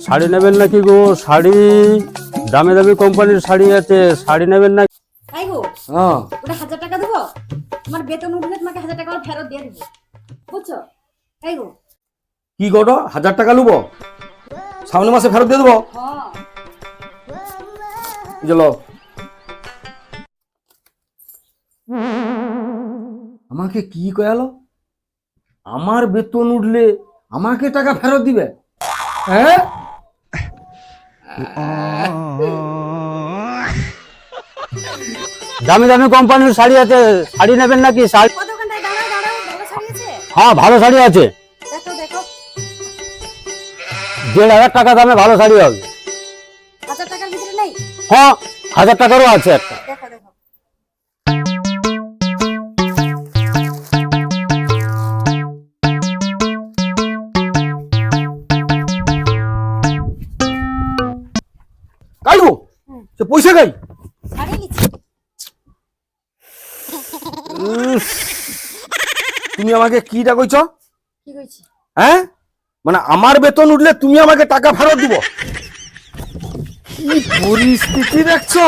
শাড়ি নেবেন নাকি গো? শাড়ি দামি দামি কোম্পানির শাড়ি আছে, শাড়ি নেবেন না? তাই গো, হ্যাঁ ওটা 1000 টাকা দেবো, তোমার বেতন উঠলে তোমাকে 1000 টাকা ফেরত দিয়ে দেবো, বুঝছো? তাই গো। কি করো, 1000 টাকা লুবো, সামনের মাসে ফেরত দিয়ে দেবো। হ্যাঁ চলো। আমাকে কি কয়ালো, আমার বেতন উঠলে আমাকে টাকা ফেরত দিবে? হ্যাঁ, দামি দামি কোম্পানির শাড়ি আছে, শাড়ি নেবেন নাকি? শাড়ি, কত দোকানটায় দাঁড়াও দাঁড়াও, ভালো শাড়ি আছে? হ্যাঁ ভালো শাড়ি আছে। দেখো দেখো, 1500 টাকা দামে ভালো শাড়ি হবে। 1000 টাকার ভিতরে নেই? হ্যাঁ 1000 টাকারও আছে একটা। দেখো দেখো। কাইবো সে পয়সা গাই। শাড়ি নিচ্ছি। তুমি আমাকে কিটা কইছ? কি কইছি? হ্যাঁ, মানে আমার বেতন উঠলে তুমি আমাকে টাকা ফেরত দিব? কি পরিস্থিতি দেখছো?